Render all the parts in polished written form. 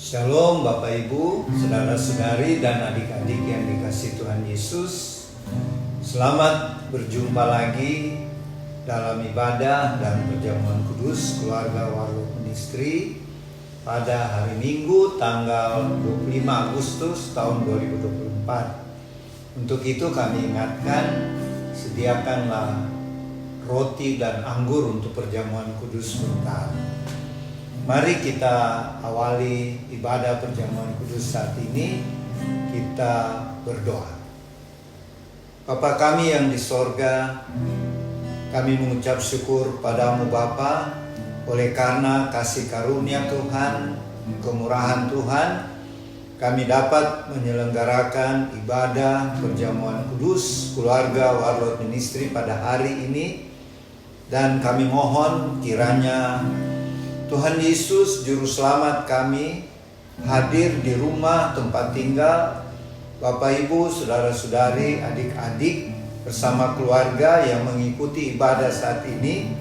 Shalom Bapak Ibu, saudara-saudari dan adik-adik yang dikasihi Tuhan Yesus. Selamat berjumpa lagi dalam ibadah dan perjamuan kudus keluarga Warlock Ministry pada hari Minggu tanggal 25 Agustus tahun 2024. Untuk itu kami ingatkan, sediakanlah roti dan anggur untuk perjamuan kudus sebentar. Mari kita awali ibadah perjamuan kudus saat ini. Kita berdoa. Bapa kami yang di sorga, kami mengucap syukur padamu Bapa, oleh karena kasih karunia Tuhan, kemurahan Tuhan, kami dapat menyelenggarakan ibadah perjamuan kudus keluarga Warlock Ministry pada hari ini. Dan kami mohon kiranya Tuhan Yesus Juru Selamat kami hadir di rumah tempat tinggal Bapak Ibu, saudara-saudari, adik-adik bersama keluarga yang mengikuti ibadah saat ini,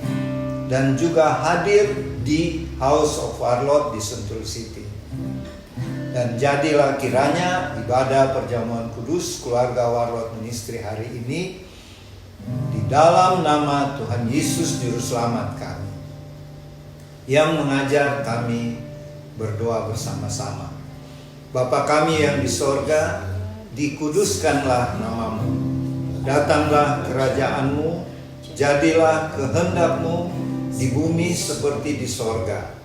dan juga hadir di House of Warlock di Sentul City. Dan jadilah kiranya ibadah perjamuan kudus keluarga Warlock Ministry hari ini di dalam nama Tuhan Yesus Juru Selamat kami, yang mengajar kami berdoa bersama-sama. Bapa kami yang di sorga, dikuduskanlah namamu. Datanglah kerajaanmu, jadilah kehendakmu di bumi seperti di sorga.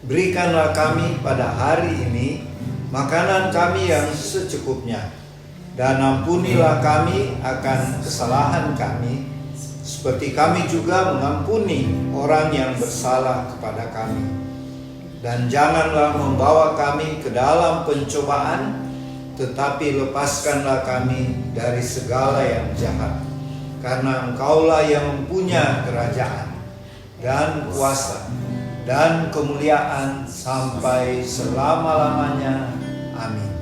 Berikanlah kami pada hari ini makanan kami yang secukupnya, dan ampunilah kami akan kesalahan kami, seperti kami juga mengampuni orang yang bersalah kepada kami. Dan janganlah membawa kami ke dalam pencobaan, tetapi lepaskanlah kami dari segala yang jahat. Karena Engkaulah yang mempunyai kerajaan dan kuasa dan kemuliaan sampai selama-lamanya. Amin.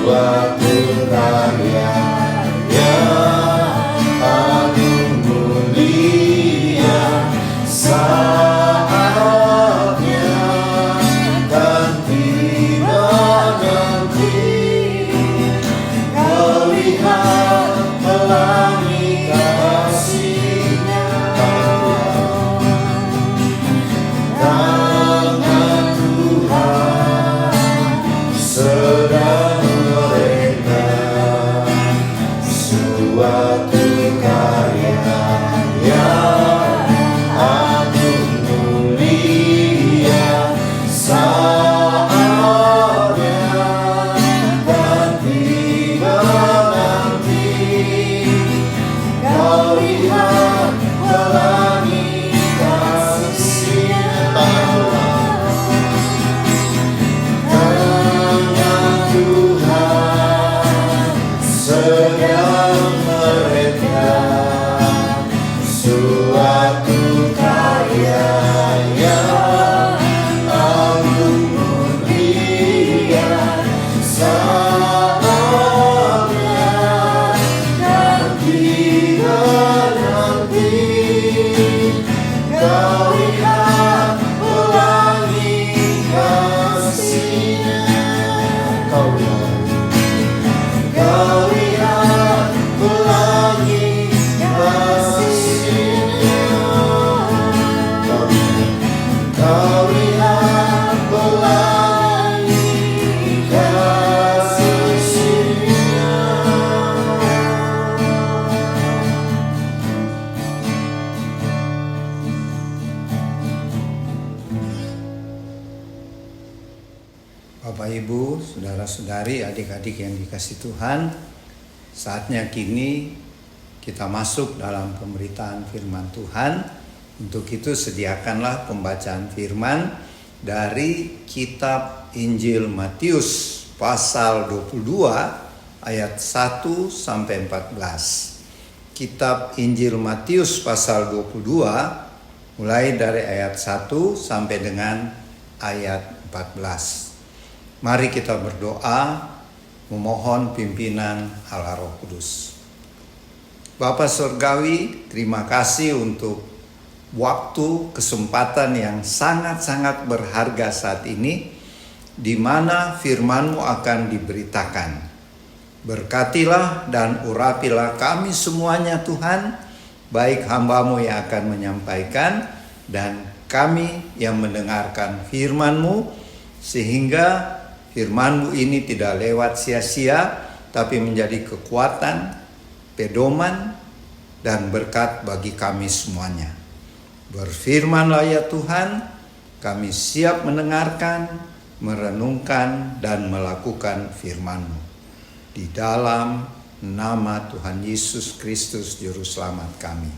Suatu karya yang agung lihat pelangi kasih-Nya. Tangan Tuhan sedang meredam suatu karya yang agung mulia. Saatnya nanti kau lihat pelangi kasih-Nya. Kau lihat pelangi kasih-Nya. Kau lihat pelangi kasih-Nya. Bapak, Ibu, saudara-saudari, adik-adik yang dikasihi Tuhan, saatnya kini kita masuk dalam pemberitaan firman Tuhan. Untuk itu sediakanlah pembacaan firman dari kitab Injil Matius pasal 22 ayat 1 sampai 14. Kitab Injil Matius pasal 22 mulai dari ayat 1 sampai dengan ayat 14. Mari kita berdoa memohon pimpinan Allah Roh Kudus. Bapa Surgawi, terima kasih untuk waktu, kesempatan yang sangat-sangat berharga saat ini, di mana firman-Mu akan diberitakan. Berkatilah dan urapilah kami semuanya Tuhan, baik hamba-Mu yang akan menyampaikan dan kami yang mendengarkan firman-Mu, sehingga firman-Mu ini tidak lewat sia-sia, tapi menjadi kekuatan, pedoman, dan berkat bagi kami semuanya. Berfirman-Lah ya Tuhan, kami siap mendengarkan, merenungkan, dan melakukan firman-Mu. Di dalam nama Tuhan Yesus Kristus Juru Selamat kami.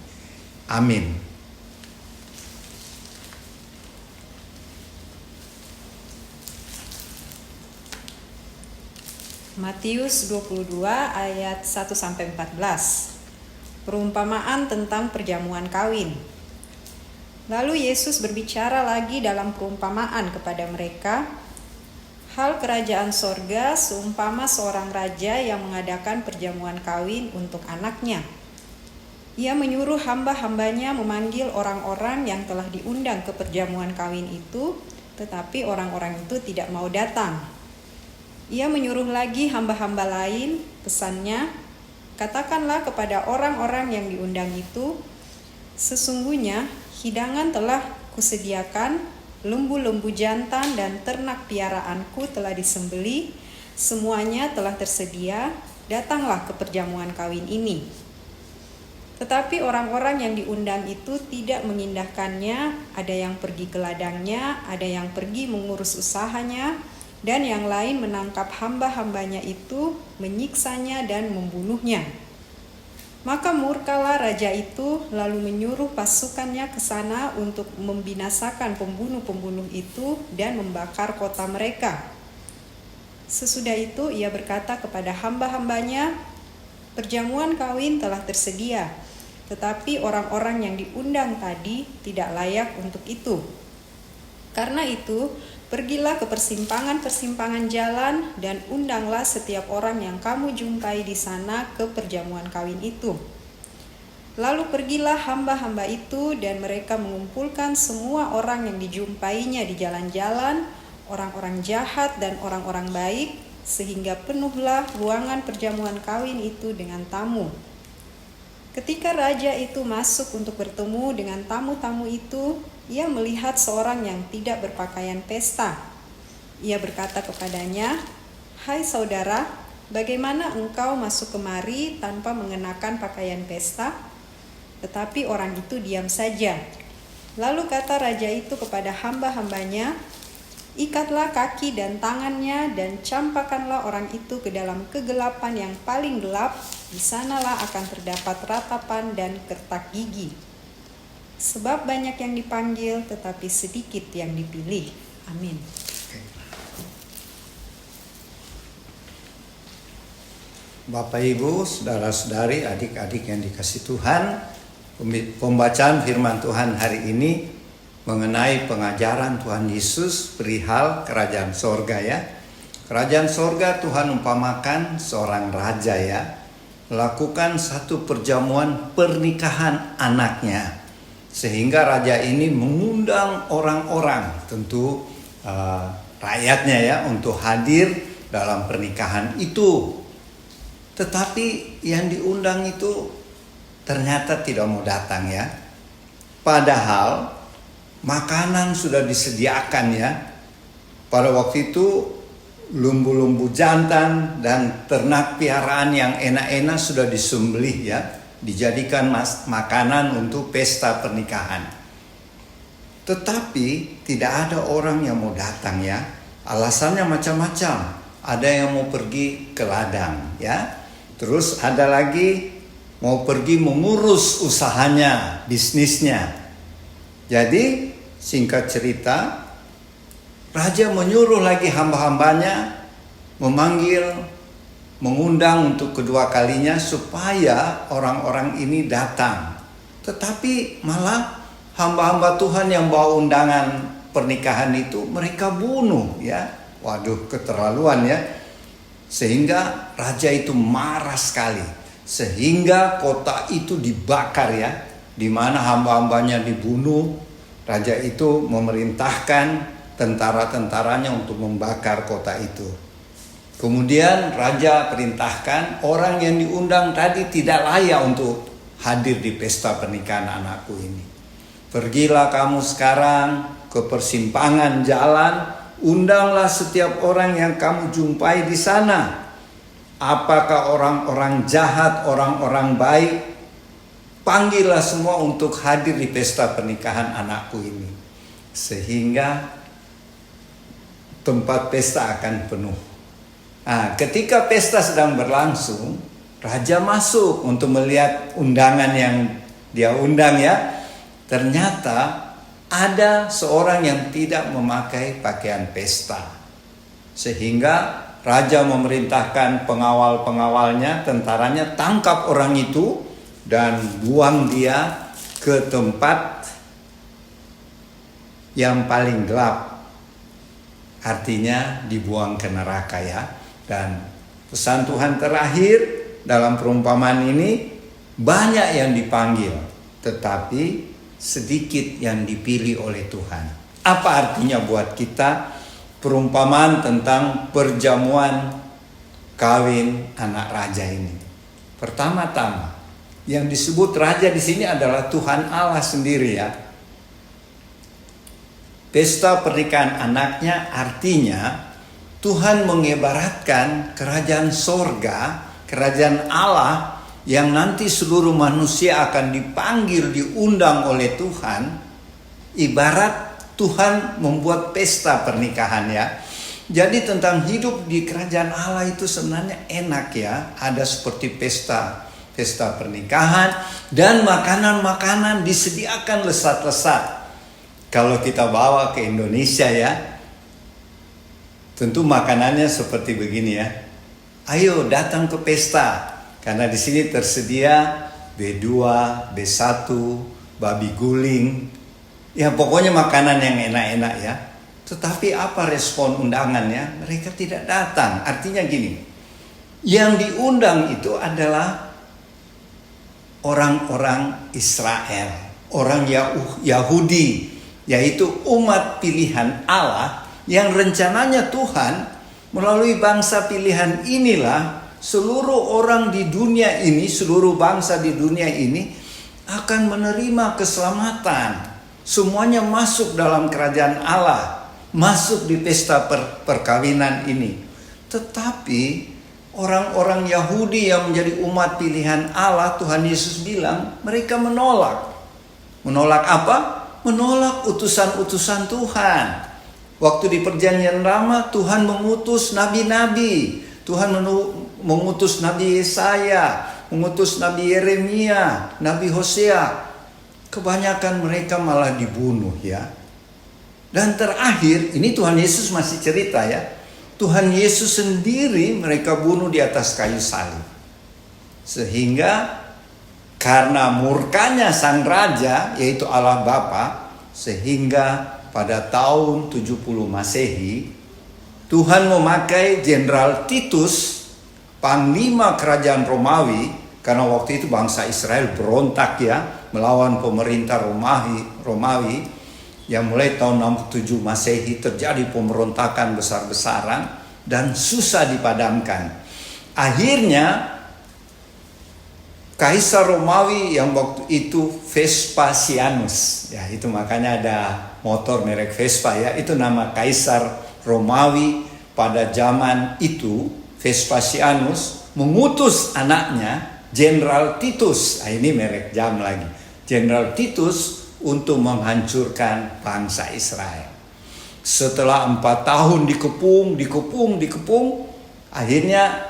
Amin. Matius 22 ayat 1 sampai 14. Perumpamaan tentang perjamuan kawin. Lalu Yesus berbicara lagi dalam perumpamaan kepada mereka, hal kerajaan sorga seumpama seorang raja yang mengadakan perjamuan kawin untuk anaknya. Ia menyuruh hamba-hambanya memanggil orang-orang yang telah diundang ke perjamuan kawin itu, tetapi orang-orang itu tidak mau datang. Ia menyuruh lagi hamba-hamba lain, pesannya, katakanlah kepada orang-orang yang diundang itu, sesungguhnya hidangan telah kusediakan, lembu-lembu jantan dan ternak piaraanku telah disembelih, semuanya telah tersedia, datanglah ke perjamuan kawin ini. Tetapi orang-orang yang diundang itu tidak mengindahkannya, ada yang pergi ke ladangnya, ada yang pergi mengurus usahanya, dan yang lain menangkap hamba-hambanya itu, menyiksanya dan membunuhnya. Maka murkalah raja itu, lalu menyuruh pasukannya ke sana untuk membinasakan pembunuh-pembunuh itu dan membakar kota mereka. Sesudah itu ia berkata kepada hamba-hambanya, perjamuan kawin telah tersedia, tetapi orang-orang yang diundang tadi tidak layak untuk itu. Karena itu, pergilah ke persimpangan-persimpangan jalan dan undanglah setiap orang yang kamu jumpai di sana ke perjamuan kawin itu. Lalu pergilah hamba-hamba itu dan mereka mengumpulkan semua orang yang dijumpainya di jalan-jalan, orang-orang jahat dan orang-orang baik, sehingga penuhlah ruangan perjamuan kawin itu dengan tamu. Ketika raja itu masuk untuk bertemu dengan tamu-tamu itu, ia melihat seorang yang tidak berpakaian pesta. Ia berkata kepadanya, "Hai saudara, bagaimana engkau masuk kemari tanpa mengenakan pakaian pesta?" Tetapi orang itu diam saja. Lalu kata raja itu kepada hamba-hambanya, Ikatlah kaki dan tangannya dan campakkanlah orang itu ke dalam kegelapan yang paling gelap. Di sanalah akan terdapat ratapan dan kertak gigi. Sebab banyak yang dipanggil tetapi sedikit yang dipilih. Amin. Bapak Ibu, saudara-saudari, adik-adik yang dikasihi Tuhan, pembacaan firman Tuhan hari ini mengenai pengajaran Tuhan Yesus perihal kerajaan sorga ya. Kerajaan sorga Tuhan umpamakan seorang raja ya, melakukan satu perjamuan pernikahan anaknya. Sehingga raja ini mengundang orang-orang, tentu rakyatnya ya, untuk hadir dalam pernikahan itu. Tetapi yang diundang itu ternyata tidak mau datang ya. Padahal makanan sudah disediakan ya. Pada waktu itu lumbu-lumbu jantan dan ternak piaraan yang enak-enak sudah disembelih ya. Dijadikan makanan untuk pesta pernikahan. Tetapi tidak ada orang yang mau datang ya. Alasannya macam-macam. Ada yang mau pergi ke ladang ya. Terus ada lagi mau pergi mengurus usahanya, bisnisnya. Jadi singkat cerita, raja menyuruh lagi hamba-hambanya mengundang untuk kedua kalinya supaya orang-orang ini datang. Tetapi malah hamba-hamba Tuhan yang bawa undangan pernikahan itu mereka bunuh ya. Waduh, keterlaluan ya. Sehingga raja itu marah sekali. Sehingga kota itu dibakar ya. Di mana hamba-hambanya dibunuh. Raja itu memerintahkan tentara-tentaranya untuk membakar kota itu. Kemudian raja perintahkan orang yang diundang tadi tidak layak untuk hadir di pesta pernikahan anakku ini. Pergilah kamu sekarang ke persimpangan jalan, undanglah setiap orang yang kamu jumpai di sana. Apakah orang-orang jahat, orang-orang baik, panggillah semua untuk hadir di pesta pernikahan anakku ini. Sehingga tempat pesta akan penuh. Nah, ketika pesta sedang berlangsung, raja masuk untuk melihat undangan yang dia undang ya. Ternyata ada seorang yang tidak memakai pakaian pesta. Sehingga raja memerintahkan pengawal-pengawalnya, tentaranya, tangkap orang itu dan buang dia ke tempat yang paling gelap. Artinya dibuang ke neraka ya. Dan pesan Tuhan terakhir dalam perumpamaan ini, banyak yang dipanggil, tetapi sedikit yang dipilih oleh Tuhan. Apa artinya buat kita perumpamaan tentang perjamuan kawin anak raja ini? Pertama-tama, yang disebut raja di sini adalah Tuhan Allah sendiri ya. Pesta pernikahan anaknya artinya Tuhan mengibaratkan kerajaan sorga, kerajaan Allah yang nanti seluruh manusia akan dipanggil, diundang oleh Tuhan. Ibarat Tuhan membuat pesta pernikahan ya. Jadi tentang hidup di kerajaan Allah itu sebenarnya enak ya. Ada seperti pesta pernikahan dan makanan-makanan disediakan lesat-lesat. Kalau kita bawa ke Indonesia ya, tentu makanannya seperti begini ya. Ayo datang ke pesta. Karena di sini tersedia B2, B1, babi guling. Ya pokoknya makanan yang enak-enak ya. Tetapi apa respon undangannya? Mereka tidak datang. Artinya gini. Yang diundang itu adalah orang-orang Israel. Orang Yahudi. Yaitu umat pilihan Allah. Yang rencananya Tuhan melalui bangsa pilihan inilah seluruh orang di dunia ini, seluruh bangsa di dunia ini akan menerima keselamatan. Semuanya masuk dalam kerajaan Allah, masuk di pesta perkawinan ini. Tetapi orang-orang Yahudi yang menjadi umat pilihan Allah, Tuhan Yesus bilang mereka menolak. Menolak apa? Menolak utusan-utusan Tuhan. Waktu di perjanjian lama Tuhan mengutus nabi-nabi. Tuhan mengutus Nabi Yesaya, mengutus Nabi Yeremia, Nabi Hosea. Kebanyakan mereka malah dibunuh ya. Dan terakhir, ini Tuhan Yesus masih cerita ya. Tuhan Yesus sendiri mereka bunuh di atas kayu salib. Sehingga karena murkanya sang raja, yaitu Allah Bapa, sehingga pada tahun 70 Masehi, Tuhan memakai Jenderal Titus, panglima kerajaan Romawi, karena waktu itu bangsa Israel berontak ya, melawan pemerintah Romawi, yang mulai tahun 67 Masehi terjadi pemberontakan besar-besaran dan susah dipadamkan. Akhirnya Kaisar Romawi yang waktu itu Vespasianus, ya itu makanya ada motor merek Vespa ya, itu nama Kaisar Romawi pada zaman itu. Vespasianus mengutus anaknya Jenderal Titus, ini merek jam lagi, Jenderal Titus untuk menghancurkan bangsa Israel. Setelah 4 tahun dikepung, akhirnya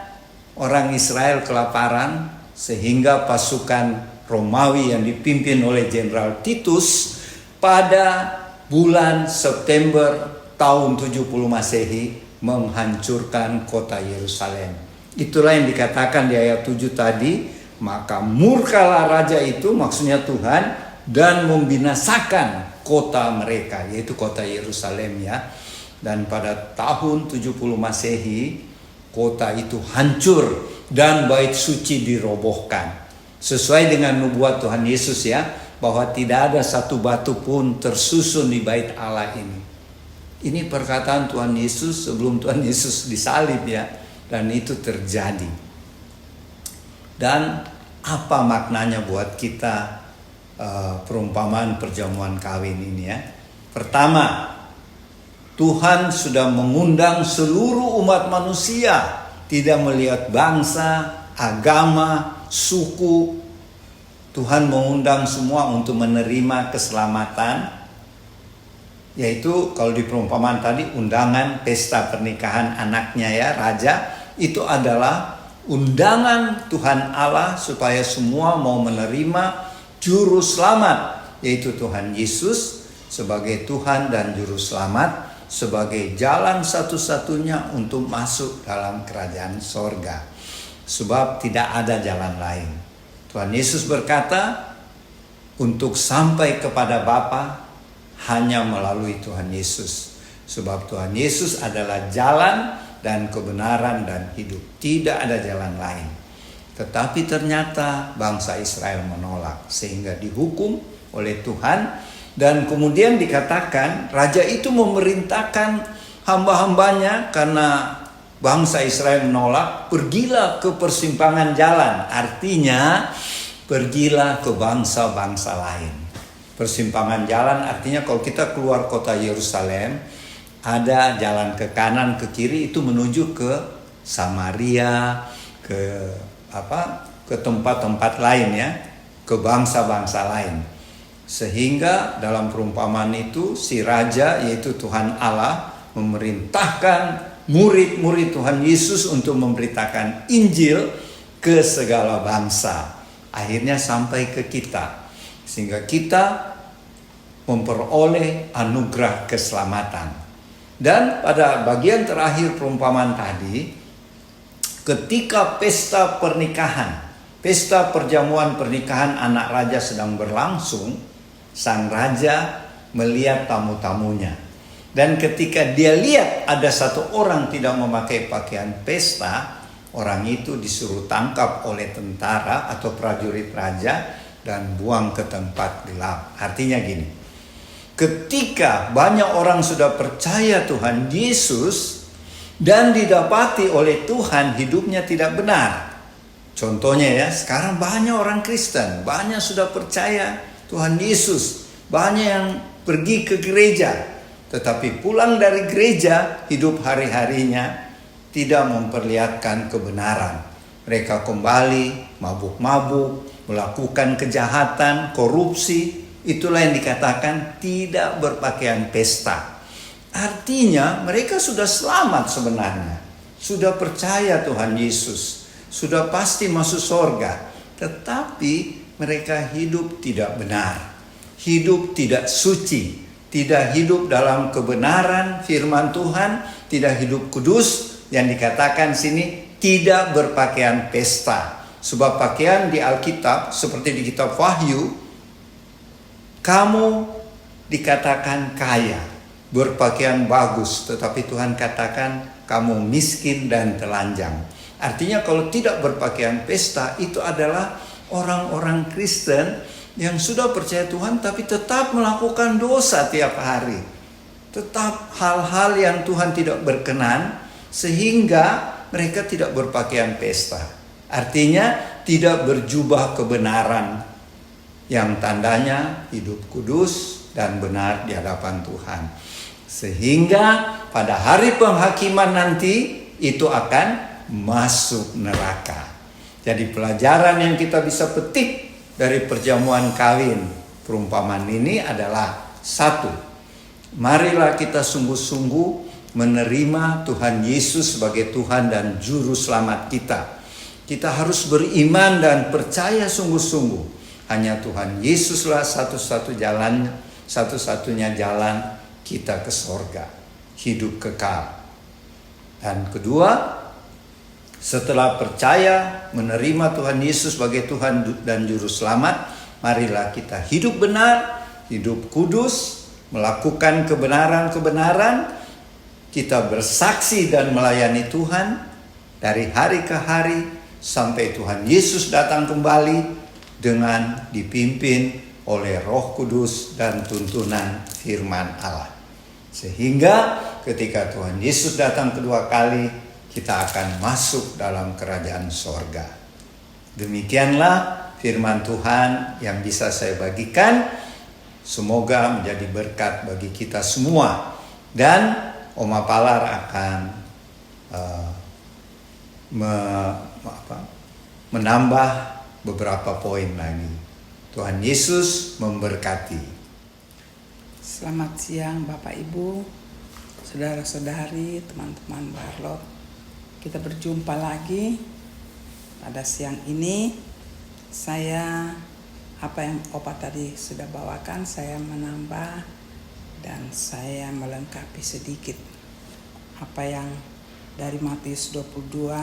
orang Israel kelaparan, sehingga pasukan Romawi yang dipimpin oleh Jenderal Titus pada bulan September tahun 70 Masehi menghancurkan kota Yerusalem. Itulah yang dikatakan di ayat 7 tadi, maka murkalah raja itu, maksudnya Tuhan, dan membinasakan kota mereka, yaitu kota Yerusalem ya. Dan pada tahun 70 Masehi kota itu hancur dan bait suci dirobohkan. Sesuai dengan nubuat Tuhan Yesus ya, bahwa tidak ada satu batu pun tersusun di bait Allah ini. Ini perkataan Tuhan Yesus sebelum Tuhan Yesus disalib ya, dan itu terjadi. Dan apa maknanya buat kita perumpamaan perjamuan kawin ini ya? Pertama, Tuhan sudah mengundang seluruh umat manusia, tidak melihat bangsa, agama, suku. Tuhan mengundang semua untuk menerima keselamatan, yaitu kalau di perumpamaan tadi undangan pesta pernikahan anaknya ya, raja, itu adalah undangan Tuhan Allah supaya semua mau menerima juru selamat, yaitu Tuhan Yesus sebagai Tuhan dan juru selamat, sebagai jalan satu-satunya untuk masuk dalam kerajaan sorga. Sebab tidak ada jalan lain. Tuhan Yesus berkata, untuk sampai kepada Bapa hanya melalui Tuhan Yesus. Sebab Tuhan Yesus adalah jalan dan kebenaran dan hidup. Tidak ada jalan lain. Tetapi ternyata bangsa Israel menolak, sehingga dihukum oleh Tuhan. Dan kemudian dikatakan raja itu memerintahkan hamba-hambanya, karena bangsa Israel menolak, pergilah ke persimpangan jalan. Artinya pergilah ke bangsa-bangsa lain. Persimpangan jalan artinya kalau kita keluar kota Yerusalem, ada jalan ke kanan, ke kiri, itu menuju ke Samaria, ke tempat-tempat lain ya, ke bangsa-bangsa lain. Sehingga dalam perumpamaan itu si raja, yaitu Tuhan Allah, memerintahkan murid-murid Tuhan Yesus untuk memberitakan Injil ke segala bangsa. Akhirnya sampai ke kita, sehingga kita memperoleh anugerah keselamatan. Dan pada bagian terakhir perumpamaan tadi, ketika pesta pernikahan, pesta perjamuan pernikahan anak raja sedang berlangsung, sang raja melihat tamu-tamunya. Dan ketika dia lihat ada satu orang tidak memakai pakaian pesta, orang itu disuruh tangkap oleh tentara atau prajurit raja dan buang ke tempat gelap. Artinya gini, ketika banyak orang sudah percaya Tuhan Yesus dan didapati oleh Tuhan hidupnya tidak benar. Contohnya ya, sekarang banyak orang Kristen, banyak sudah percaya Tuhan Yesus, banyak yang pergi ke gereja, tetapi pulang dari gereja hidup hari-harinya tidak memperlihatkan kebenaran. Mereka kembali mabuk-mabuk, melakukan kejahatan, korupsi. Itulah yang dikatakan tidak berpakaian pesta. Artinya mereka sudah selamat sebenarnya. Sudah percaya Tuhan Yesus. Sudah pasti masuk surga. Tetapi mereka hidup tidak benar. Hidup tidak suci. Tidak hidup dalam kebenaran firman Tuhan. Tidak hidup kudus. Yang dikatakan sini tidak berpakaian pesta. Sebab pakaian di Alkitab seperti di kitab Wahyu, kamu dikatakan kaya, berpakaian bagus, tetapi Tuhan katakan kamu miskin dan telanjang. Artinya kalau tidak berpakaian pesta itu adalah orang-orang Kristen yang sudah percaya Tuhan tapi tetap melakukan dosa tiap hari. Tetap hal-hal yang Tuhan tidak berkenan sehingga mereka tidak berpakaian pesta. Artinya tidak berjubah kebenaran yang tandanya hidup kudus dan benar di hadapan Tuhan. Sehingga pada hari penghakiman nanti itu akan masuk neraka. Jadi pelajaran yang kita bisa petik dari perjamuan kawin perumpamaan ini adalah satu, marilah kita sungguh-sungguh menerima Tuhan Yesus sebagai Tuhan dan Juru Selamat kita. Kita harus beriman dan percaya sungguh-sungguh. Hanya Tuhan Yesuslah satu-satunya jalan kita ke sorga, hidup kekal. Dan kedua, setelah percaya menerima Tuhan Yesus sebagai Tuhan dan Juru Selamat, marilah kita hidup benar, hidup kudus, melakukan kebenaran-kebenaran. Kita bersaksi dan melayani Tuhan dari hari ke hari sampai Tuhan Yesus datang kembali dengan dipimpin oleh Roh Kudus dan tuntunan firman Allah. Sehingga ketika Tuhan Yesus datang kedua kali, kita akan masuk dalam kerajaan sorga. Demikianlah firman Tuhan yang bisa saya bagikan. Semoga menjadi berkat bagi kita semua. Dan Oma Palar akan menambah beberapa poin lagi. Tuhan Yesus memberkati. Selamat siang Bapak Ibu, saudara-saudari, teman-teman Barlot. Kita berjumpa lagi pada siang ini. Saya, apa yang Opa tadi sudah bawakan, saya menambah dan saya melengkapi sedikit apa yang dari Matius 22,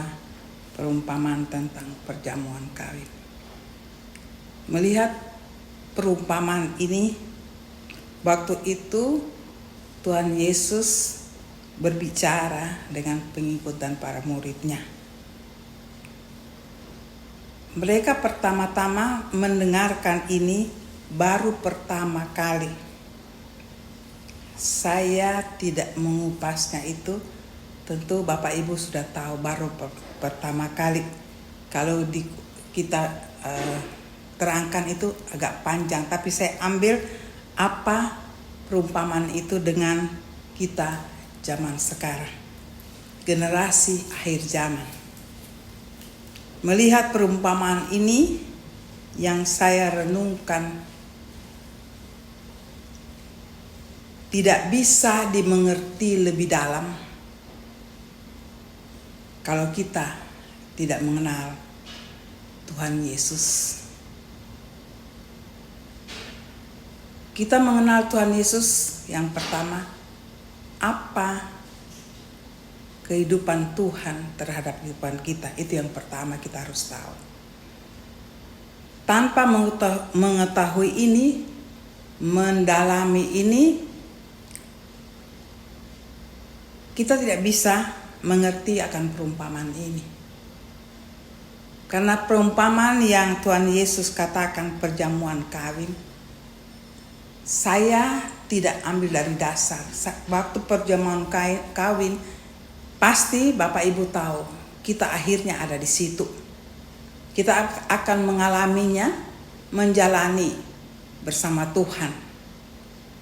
perumpamaan tentang perjamuan kawin. Melihat perumpamaan ini, waktu itu Tuhan Yesus berbicara dengan pengikut dan para muridnya. Mereka pertama-tama mendengarkan ini baru pertama kali. Saya tidak mengupasnya itu, tentu Bapak Ibu sudah tahu baru pertama kali. Kalau kita terangkan itu agak panjang, tapi saya ambil apa perumpamaan itu dengan kita zaman sekarang, generasi akhir zaman. Melihat perumpamaan ini yang saya renungkan, tidak bisa dimengerti lebih dalam kalau kita tidak mengenal Tuhan Yesus. Kita mengenal Tuhan Yesus yang pertama, apa kehidupan Tuhan terhadap kehidupan kita. Itu yang pertama kita harus tahu. Tanpa mengetahui ini, mendalami ini, kita tidak bisa mengerti akan perumpamaan ini. Karena perumpamaan yang Tuhan Yesus katakan perjamuan kawin, saya tidak ambil dari dasar. Waktu perjamuan kawin, pasti Bapak Ibu tahu, kita akhirnya ada di situ. Kita akan mengalaminya, menjalani bersama Tuhan.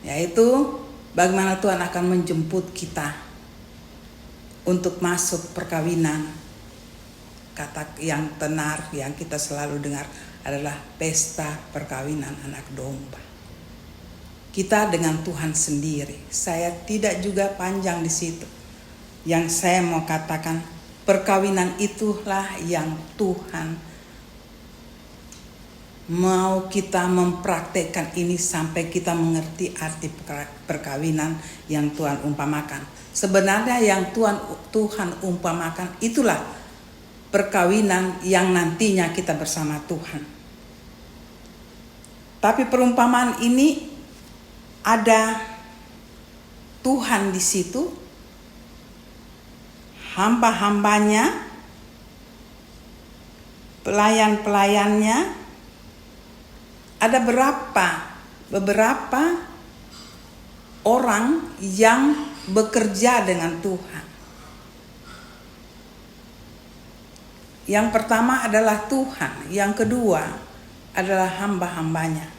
Yaitu bagaimana Tuhan akan menjemput kita untuk masuk perkawinan. Kata yang tenar yang kita selalu dengar adalah pesta perkawinan anak domba. kita dengan Tuhan sendiri. Saya tidak juga panjang di situ. Yang saya mau katakan, perkawinan itulah yang Tuhan mau kita mempraktekkan ini sampai kita mengerti arti perkawinan yang Tuhan umpamakan. Sebenarnya yang Tuhan umpamakan itulah perkawinan yang nantinya kita bersama Tuhan. Tapi perumpamaan ini ada Tuhan di situ, hamba-hambanya, pelayan-pelayannya. Ada beberapa orang yang bekerja dengan Tuhan. Yang pertama adalah Tuhan, yang kedua adalah hamba-hambanya.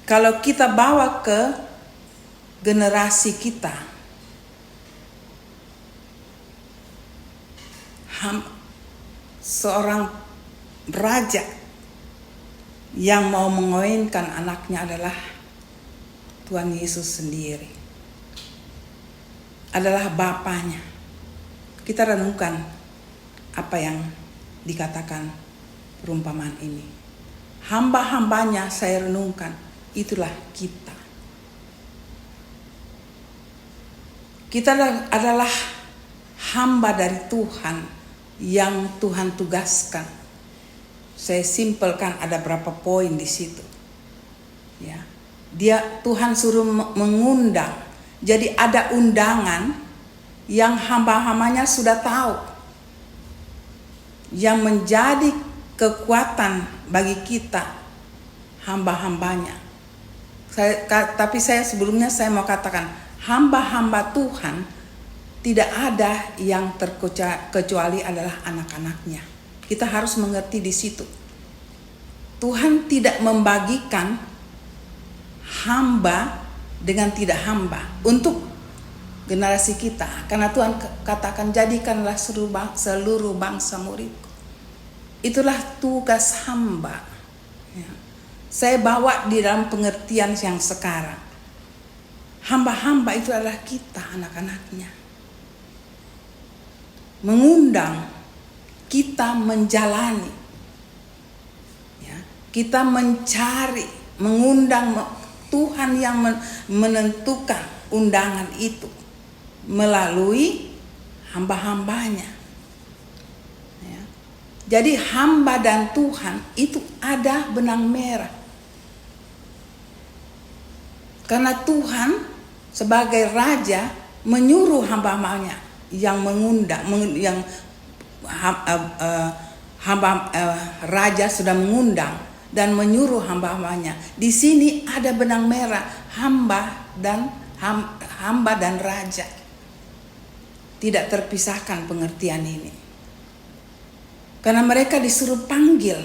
Kalau kita bawa ke generasi kita, seorang raja yang mau mengawinkan anaknya adalah Tuhan Yesus sendiri, adalah Bapaknya. Kita renungkan apa yang dikatakan perumpamaan ini. Hamba-hambanya saya renungkan, itulah kita. Kita adalah hamba dari Tuhan yang Tuhan tugaskan. Saya simpelkan ada berapa poin di situ. Ya. Tuhan suruh mengundang. Jadi ada undangan yang hamba-hambanya sudah tahu. Yang menjadi kekuatan bagi kita hamba-hambanya. Tapi sebelumnya saya mau katakan, hamba-hamba Tuhan tidak ada yang terkecuali adalah anak-anaknya. Kita harus mengerti di situ. Tuhan tidak membagikan hamba dengan tidak hamba untuk generasi kita. Karena Tuhan katakan, jadikanlah seluruh bangsa muridku. Itulah tugas hamba. Ya. Saya bawa di dalam pengertian yang sekarang. Hamba-hamba itu adalah kita, anak-anaknya. Mengundang, kita menjalani, ya, kita mencari, mengundang. Tuhan yang menentukan undangan itu melalui hamba-hambanya. Ya. Jadi hamba dan Tuhan itu ada benang merah. Karena Tuhan sebagai raja menyuruh hamba-hambanya yang mengundang, raja sudah mengundang dan menyuruh hamba-hambanya. Di sini ada benang merah, hamba dan raja. Tidak terpisahkan pengertian ini. Karena mereka disuruh panggil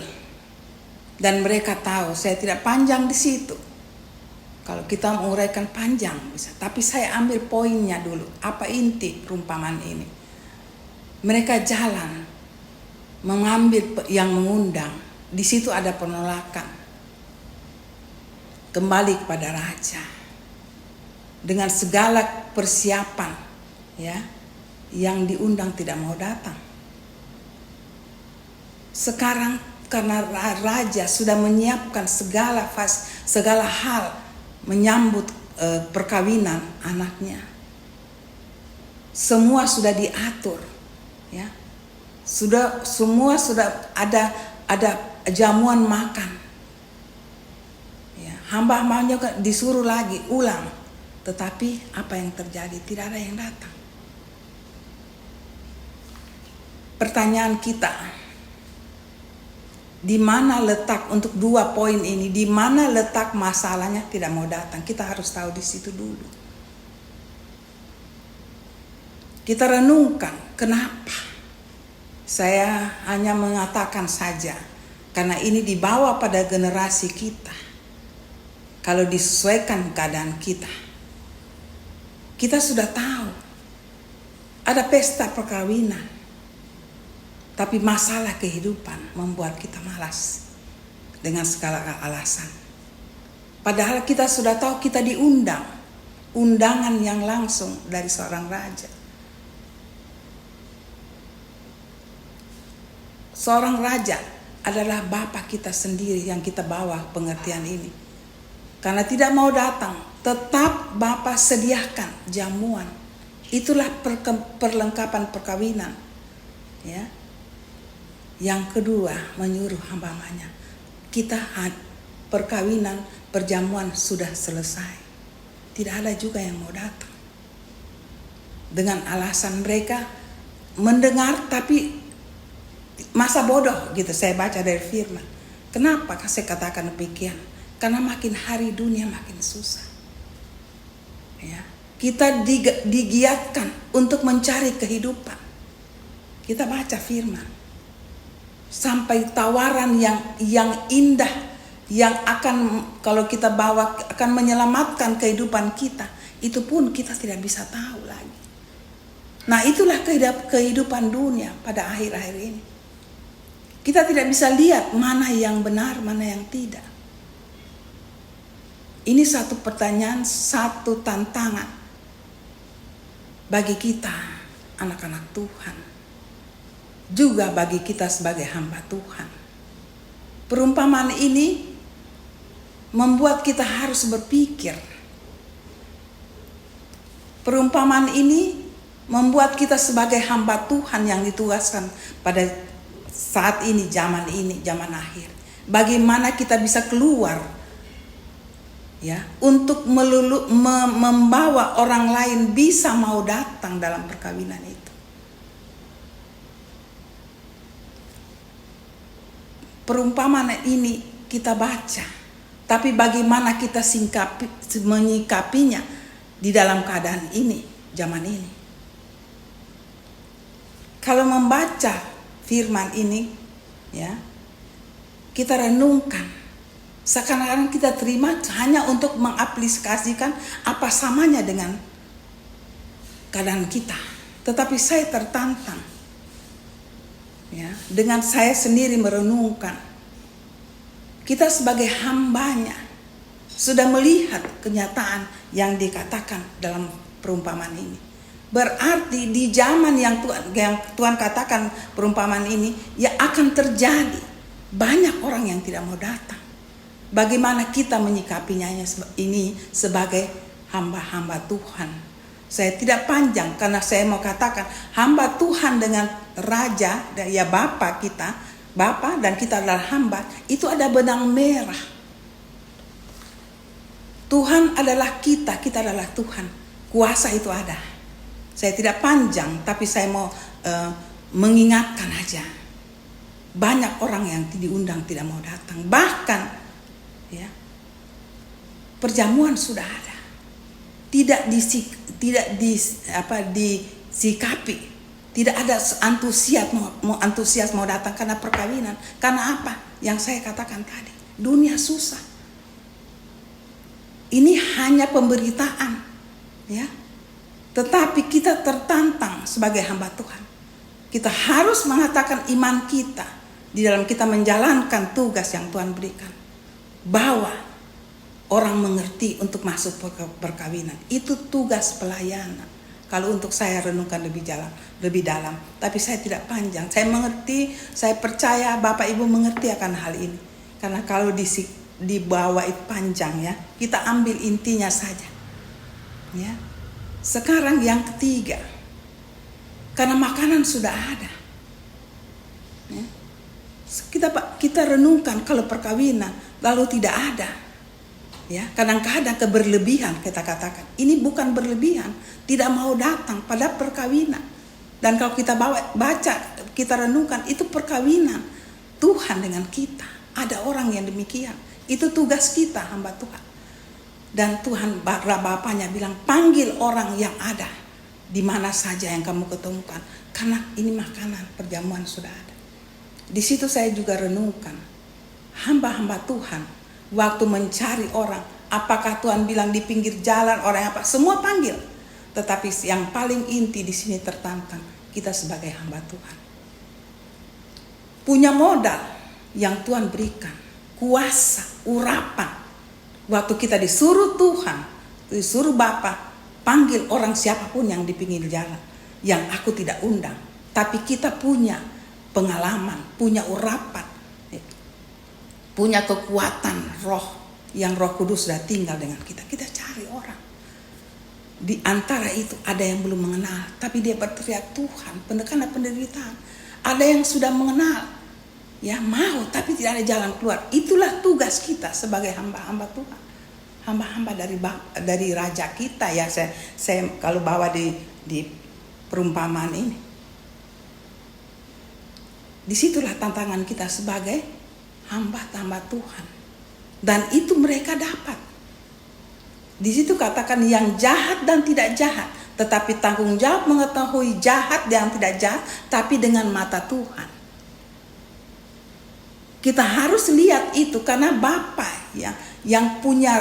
dan mereka tahu. Saya tidak panjang di situ. Kalau kita menguraikan panjang bisa, tapi saya ambil poinnya dulu. Apa inti perumpamaan ini? Mereka jalan mengambil yang mengundang. Di situ ada penolakan. Kembali kepada raja. Dengan segala persiapan, ya, yang diundang tidak mau datang. Sekarang karena raja sudah menyiapkan segala hal menyambut perkawinan anaknya. Semua sudah diatur, ya. Semua sudah ada jamuan makan. Ya, hamba-hambanya disuruh lagi ulang. Tetapi apa yang terjadi? Tidak ada yang datang. Pertanyaan kita, di mana letak untuk dua poin ini? Di mana letak masalahnya tidak mau datang? Kita harus tahu di situ dulu. Kita renungkan kenapa. Saya hanya mengatakan saja karena ini dibawa pada generasi kita. Kalau disesuaikan keadaan kita. Kita sudah tahu ada pesta perkawinan. Tapi masalah kehidupan membuat kita malas dengan segala alasan. Padahal kita sudah tahu kita diundang, undangan yang langsung dari seorang raja. Seorang raja adalah Bapa kita sendiri yang kita bawa pengertian ini. Karena tidak mau datang, tetap Bapa sediakan jamuan. Itulah perlengkapan perkawinan. Ya. Yang kedua, menyuruh hamba-hambanya. Kita perkawinan, perjamuan sudah selesai. Tidak ada juga yang mau datang. Dengan alasan mereka mendengar tapi masa bodoh gitu, saya baca dari firman. Kenapa saya katakan demikian? Karena makin hari dunia makin susah. Ya, kita digiatkan untuk mencari kehidupan. Kita baca firman. Sampai tawaran yang indah yang akan kalau kita bawa akan menyelamatkan kehidupan kita, itu pun kita tidak bisa tahu lagi. Nah, itulah kehidupan dunia pada akhir-akhir ini. Kita tidak bisa lihat mana yang benar, mana yang tidak. Ini satu pertanyaan, satu tantangan bagi kita anak-anak Tuhan. Juga bagi kita sebagai hamba Tuhan. Perumpamaan ini membuat kita harus berpikir. Perumpamaan ini membuat kita sebagai hamba Tuhan yang ditugaskan pada saat ini, zaman akhir. Bagaimana kita bisa keluar, ya, untuk membawa orang lain bisa mau datang dalam perkawinan itu. Perumpamaan ini kita baca, tapi bagaimana kita menyikapinya di dalam keadaan ini, zaman ini. Kalau membaca firman ini, ya, kita renungkan. Sekarang kita terima hanya untuk mengaplikasikan apa samanya dengan keadaan kita. Tetapi saya tertantang, ya, dengan saya sendiri merenungkan. Kita sebagai hambanya sudah melihat kenyataan yang dikatakan dalam perumpamaan ini. Berarti di zaman yang Tuhan katakan perumpamaan ini, ya akan terjadi banyak orang yang tidak mau datang. Bagaimana kita menyikapinya ini sebagai hamba-hamba Tuhan. Saya tidak panjang karena saya mau katakan hamba Tuhan dengan raja, ya Bapa kita, Bapa dan kita adalah hamba, itu ada benang merah. Tuhan adalah kita adalah Tuhan. Kuasa itu ada. Saya tidak panjang, tapi saya mau mengingatkan aja. Banyak orang yang diundang tidak mau datang. Bahkan, ya, perjamuan sudah ada. Tidak disikapi. Tidak ada antusias mau datang karena perkawinan. Karena apa? Yang saya katakan tadi. Dunia susah. Ini hanya pemberitaan, ya. Tetapi kita tertantang sebagai hamba Tuhan. Kita harus mengatakan iman kita di dalam kita menjalankan tugas yang Tuhan berikan. Bahwa orang mengerti untuk masuk perkawinan. Itu tugas pelayanan. Kalau untuk saya renungkan lebih dalam. Tapi saya tidak panjang. Saya mengerti, saya percaya Bapak Ibu mengerti akan hal ini. Karena kalau dibawa itu panjang, ya, kita ambil intinya saja. Ya. Sekarang yang ketiga, karena makanan sudah ada, ya, kita renungkan kalau perkawinan lalu tidak ada, ya, kadang-kadang keberlebihan kita katakan. Ini bukan berlebihan, tidak mau datang pada perkawinan. Dan kalau kita baca, kita renungkan itu perkawinan Tuhan dengan kita. Ada orang yang demikian. Itu tugas kita hamba Tuhan. Dan Tuhan Bapaknya bilang, panggil orang yang ada di mana saja yang kamu ketemukan, karena ini makanan perjamuan sudah ada. Di situ saya juga renungkan hamba-hamba Tuhan waktu mencari orang. Apakah Tuhan bilang di pinggir jalan orang apa? Semua panggil. Tetapi yang paling inti di sini tertantang kita sebagai hamba Tuhan. Punya modal yang Tuhan berikan, kuasa, urapan Waktu kita disuruh Tuhan, disuruh Bapa, panggil orang siapapun yang di pinggir jalan, yang aku tidak undang. Tapi kita punya pengalaman, punya urapan, punya kekuatan roh, yang Roh Kudus sudah tinggal dengan kita. Kita cari orang. Di antara itu ada yang belum mengenal, tapi dia berteriak Tuhan, karena penderitaan. Ada yang sudah mengenal, ya mau, tapi tidak ada jalan keluar. Itulah tugas kita sebagai hamba-hamba Tuhan, hamba-hamba dari Raja kita. Ya saya kalau bawa di perumpamaan ini, disitulah tantangan kita sebagai hamba-hamba Tuhan, dan itu mereka dapat. Di situ katakan yang jahat dan tidak jahat, tetapi tanggung jawab mengetahui jahat dan tidak jahat, tapi dengan mata Tuhan. Kita harus lihat itu karena Bapa yang punya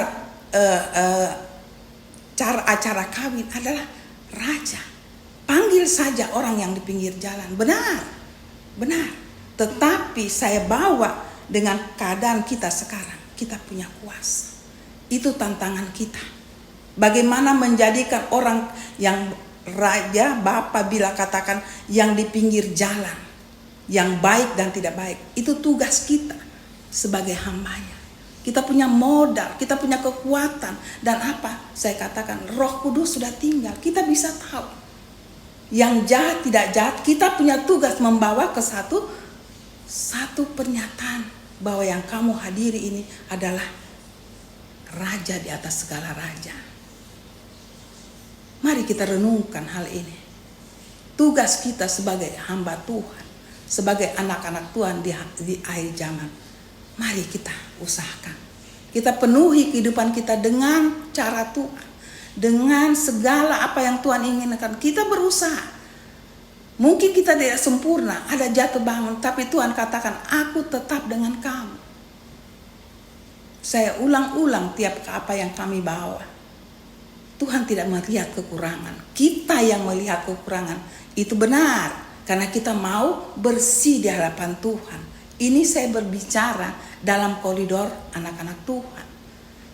acara kawin adalah Raja. Panggil saja orang yang di pinggir jalan. Benar. Tetapi saya bawa dengan keadaan kita sekarang. Kita punya kuasa. Itu tantangan kita. Bagaimana menjadikan orang yang Raja, Bapa bila katakan yang di pinggir jalan, yang baik dan tidak baik. Itu tugas kita sebagai hambanya. Kita punya modal, kita punya kekuatan. Dan apa? Saya katakan Roh Kudus sudah tinggal. Kita bisa tahu. Yang jahat tidak jahat, kita punya tugas membawa ke satu pernyataan. Bahwa yang kamu hadiri ini adalah Raja di atas segala raja. Mari kita renungkan hal ini. Tugas kita sebagai hamba Tuhan, sebagai anak-anak Tuhan di akhir zaman. Mari kita usahakan. Kita penuhi kehidupan kita dengan cara Tuhan. Dengan segala apa yang Tuhan inginkan. Kita berusaha. Mungkin kita tidak sempurna, ada jatuh bangun. Tapi Tuhan katakan, aku tetap dengan kamu. Saya ulang-ulang tiap apa yang kami bawa. Tuhan tidak melihat kekurangan. Kita yang melihat kekurangan. Itu benar. Karena kita mau bersih di hadapan Tuhan. Ini saya berbicara dalam koridor anak-anak Tuhan.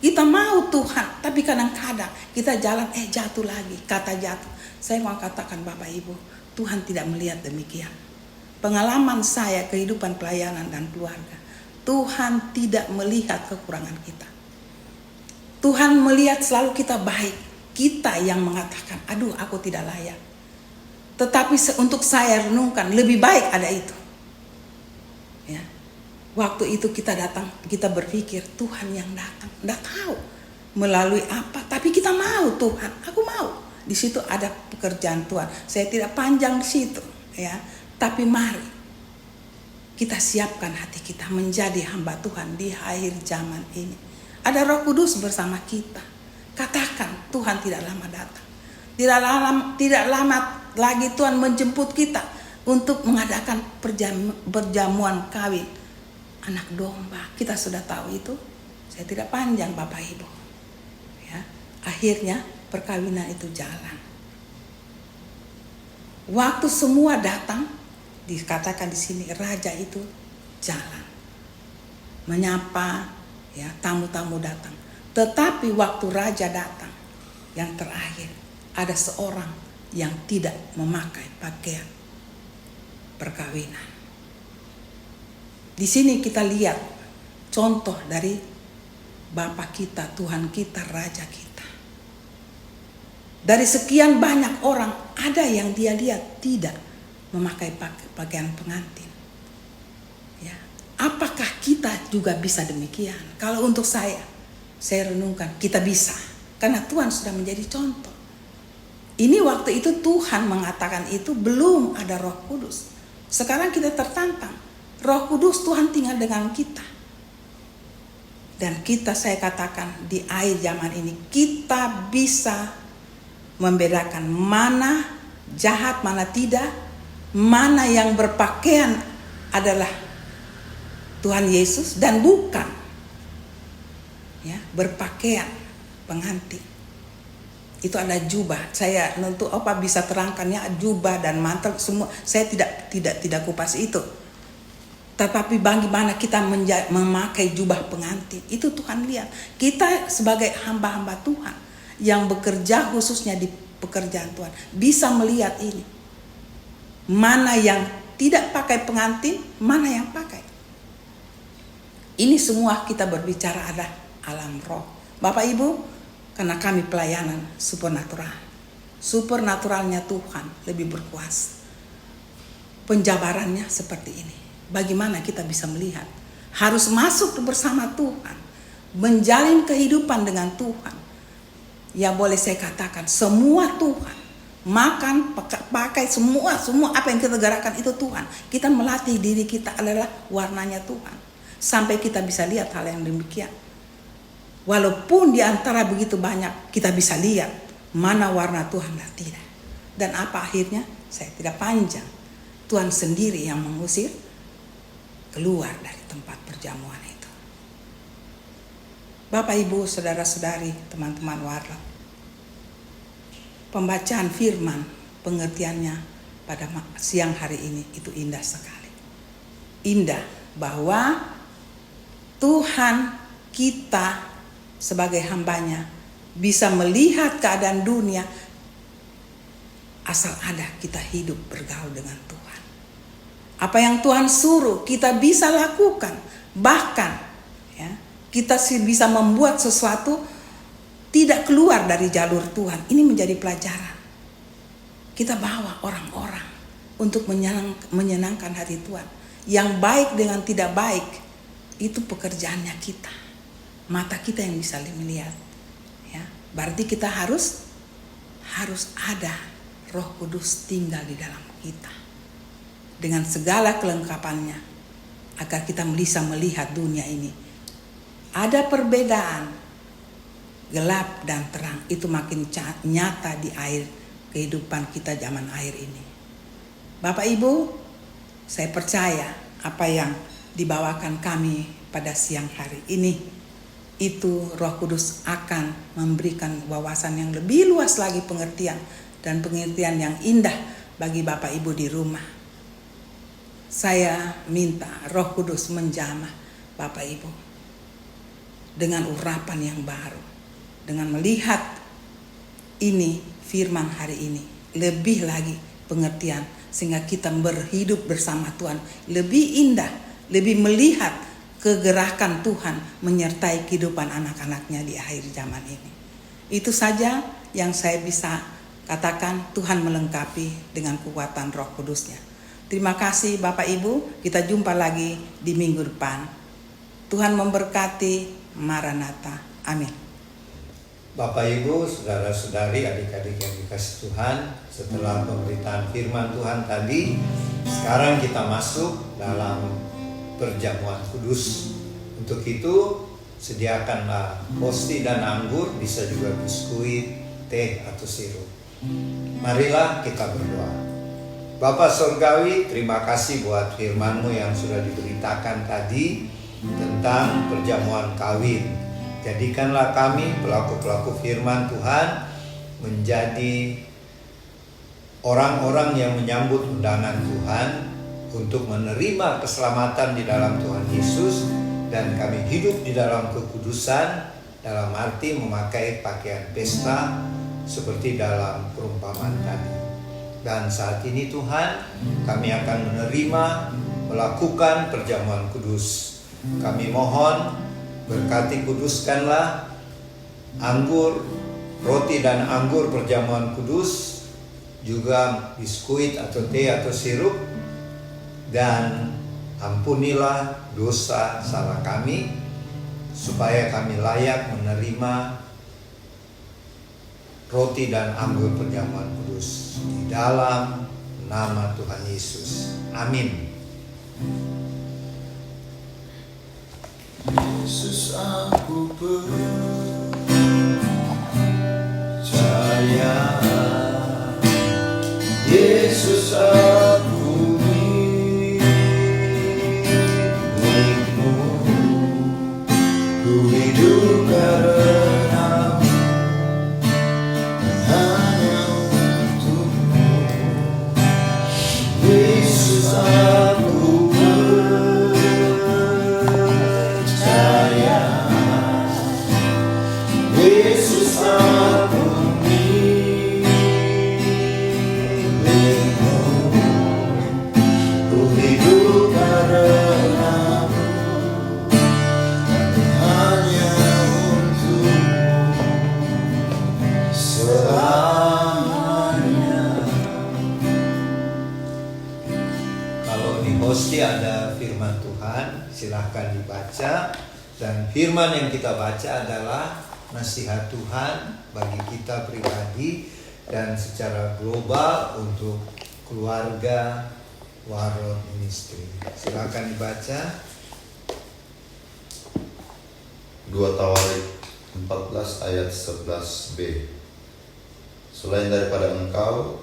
Kita mau Tuhan. Tapi kadang-kadang kita jalan jatuh lagi. Kata jatuh. Saya mau katakan Bapak Ibu. Tuhan tidak melihat demikian. Pengalaman saya kehidupan pelayanan dan keluarga. Tuhan tidak melihat kekurangan kita. Tuhan melihat selalu kita baik. Kita yang mengatakan, aduh aku tidak layak. Tetapi untuk saya renungkan, lebih baik ada itu. Ya. Waktu itu kita datang, kita berpikir Tuhan yang datang. Tidak tahu melalui apa, tapi kita mau Tuhan. Aku mau. Di situ ada pekerjaan Tuhan. Saya tidak panjang di situ. Ya. Tapi mari. Kita siapkan hati kita menjadi hamba Tuhan di akhir zaman ini. Ada Roh Kudus bersama kita. Katakan Tuhan tidak lama datang. Tidak lama lagi Tuhan menjemput kita untuk mengadakan perjamuan kawin anak domba. Kita sudah tahu itu. Saya tidak panjang Bapak Ibu. Ya, akhirnya perkawinan itu jalan. Waktu semua datang, dikatakan di sini Raja itu jalan menyapa, ya tamu-tamu datang. Tetapi waktu Raja datang, yang terakhir ada seorang yang tidak memakai pakaian perkawinan. Di sini kita lihat contoh dari Bapa kita, Tuhan kita, Raja kita. Dari sekian banyak orang ada yang dia lihat tidak memakai pakaian pengantin. Ya, apakah kita juga bisa demikian? Kalau untuk saya renungkan kita bisa, karena Tuhan sudah menjadi contoh. Ini waktu itu Tuhan mengatakan itu belum ada Roh Kudus. Sekarang kita tertantang. Roh Kudus Tuhan tinggal dengan kita. Dan kita saya katakan di akhir zaman ini kita bisa membedakan mana jahat, mana tidak. Mana yang berpakaian adalah Tuhan Yesus dan bukan. Ya, berpakaian pengantin. Itu ada jubah. Saya tentu apa bisa terangkannya jubah dan mantel semua. Saya tidak kupas itu. Tetapi bagaimana kita memakai jubah pengantin, itu Tuhan lihat. Kita sebagai hamba-hamba Tuhan yang bekerja khususnya di pekerjaan Tuhan bisa melihat ini. Mana yang tidak pakai pengantin, mana yang pakai. Ini semua kita berbicara ada alam roh. Bapak Ibu, karena kami pelayanan supernatural. Supernaturalnya Tuhan lebih berkuasa. Penjabarannya seperti ini. Bagaimana kita bisa melihat? Harus masuk bersama Tuhan, menjalin kehidupan dengan Tuhan. Ya boleh saya katakan semua Tuhan. Makan, pakai semua apa yang kita gerakan itu Tuhan. Kita melatih diri kita adalah warnanya Tuhan. Sampai kita bisa lihat hal yang demikian. Walaupun di antara begitu banyak kita bisa lihat mana warna Tuhan dan tidak. Dan apa akhirnya? Saya tidak panjang. Tuhan sendiri yang mengusir keluar dari tempat perjamuan itu. Bapak, Ibu, saudara-saudari, teman-teman warga, pembacaan firman, pengertiannya pada siang hari ini itu indah sekali. Indah bahwa Tuhan kita sebagai hambanya bisa melihat keadaan dunia asal ada kita hidup bergaul dengan Tuhan. Apa yang Tuhan suruh kita bisa lakukan. Bahkan ya, kita bisa membuat sesuatu tidak keluar dari jalur Tuhan. Ini menjadi pelajaran. Kita bawa orang-orang untuk menyenangkan hati Tuhan. Yang baik dengan tidak baik itu pekerjaannya kita. Mata kita yang bisa melihat. Ya, berarti kita harus ada Roh Kudus tinggal di dalam kita. Dengan segala kelengkapannya. Agar kita bisa melihat dunia ini. Ada perbedaan. Gelap dan terang. Itu makin nyata di air kehidupan kita zaman air ini. Bapak Ibu, saya percaya apa yang dibawakan kami pada siang hari ini. Itu Roh Kudus akan memberikan wawasan yang lebih luas lagi pengertian. Dan pengertian yang indah bagi Bapak Ibu di rumah. Saya minta Roh Kudus menjamah Bapak Ibu dengan urapan yang baru, dengan melihat ini firman hari ini lebih lagi pengertian sehingga kita berhidup bersama Tuhan lebih indah, lebih melihat kegerakan Tuhan menyertai kehidupan anak-anaknya di akhir zaman ini. Itu saja yang saya bisa katakan. Tuhan melengkapi dengan kekuatan Roh Kudusnya. Terima kasih Bapak Ibu, kita jumpa lagi di minggu depan. Tuhan memberkati. Maranatha. Amin. Bapak Ibu, saudara-saudari, adik-adik yang dikasih Tuhan, setelah pemberitaan firman Tuhan tadi, sekarang kita masuk dalam perjamuan kudus. Untuk itu, sediakanlah posti dan anggur, bisa juga biskuit, teh atau sirup. Marilah kita berdoa. Bapa Surgawi, terima kasih buat firman-Mu yang sudah diberitakan tadi tentang perjamuan kawin. Jadikanlah kami pelaku-pelaku firman Tuhan menjadi orang-orang yang menyambut undangan Tuhan untuk menerima keselamatan di dalam Tuhan Yesus, dan kami hidup di dalam kekudusan dalam arti memakai pakaian pesta seperti dalam perumpamaan tadi. Dan saat ini Tuhan, kami akan menerima, melakukan perjamuan kudus. Kami mohon, berkati kuduskanlah anggur, roti dan anggur perjamuan kudus, juga biskuit atau teh atau sirup, dan ampunilah dosa salah kami, supaya kami layak menerima roti dan anggur perjamuan kudus di dalam nama Tuhan Yesus. Amin. Yesus, aku percaya. Yesus, aku milikmu. Ku hidup karenamu, hanya untukmu. Yesus, aku percaya. Yesus aku milikmu, ku hidup karenamu, hanya untukmu selamanya. Kalau di Hosti ada firman Tuhan, silahkan dibaca. Dan firman yang kita baca adalah nasihat Tuhan bagi kita pribadi dan secara global untuk keluarga Warot Ministry. Silahkan dibaca. 2 Tawarik 14 ayat 11b. Selain daripada engkau,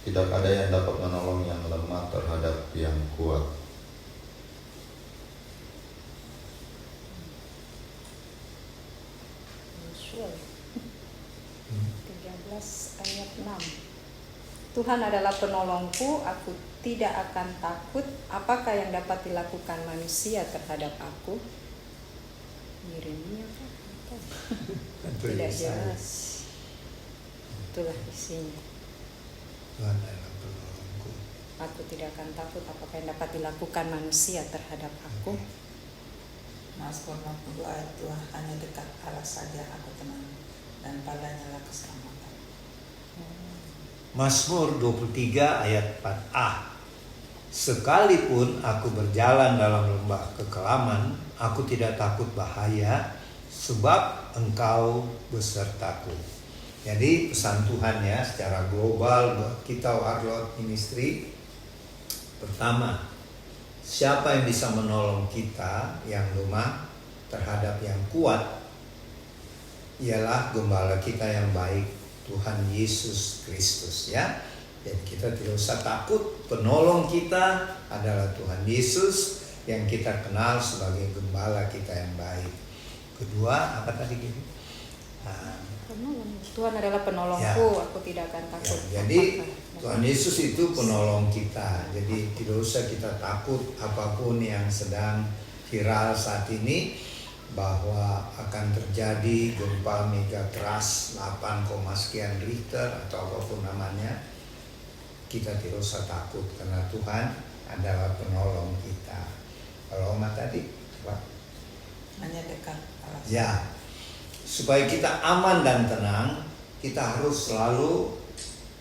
tidak ada yang dapat menolong yang lemah terhadap yang kuat. Yosua 13 ayat 6. Tuhan adalah penolongku, aku tidak akan takut. Apakah yang dapat dilakukan manusia terhadap aku? Yeremia kan? Tidak jelas. Itulah isinya. Tuhan adalah penolongku. Aku tidak akan takut. Apakah yang dapat dilakukan manusia terhadap aku? Mazmur 62 ayat 2, hanya dekat Allah saja aku tenang, dan padanya lah keselamatan. Mazmur 23 ayat 4a. Sekalipun aku berjalan dalam lembah kekelaman, aku tidak takut bahaya, sebab engkau besertaku. Jadi pesan Tuhan ya secara global buat kita Warlord Ministry. Pertama, siapa yang bisa menolong kita yang lemah terhadap yang kuat? Ialah gembala kita yang baik, Tuhan Yesus Kristus ya. Jadi kita tidak usah takut, penolong kita adalah Tuhan Yesus yang kita kenal sebagai gembala kita yang baik. Kedua, apa tadi gini? Tuhan adalah penolongku, aku tidak akan takut. Jadi Tuhan Yesus itu penolong kita. Jadi tidak usah kita takut apapun yang sedang viral saat ini, bahwa akan terjadi gempa mega keras 8, sekian Richter atau apapun namanya. Kita tidak usah takut karena Tuhan adalah penolong kita. Kalau Oma tadi, apa? Hanya dekat Allah. Ya, supaya kita aman dan tenang, kita harus selalu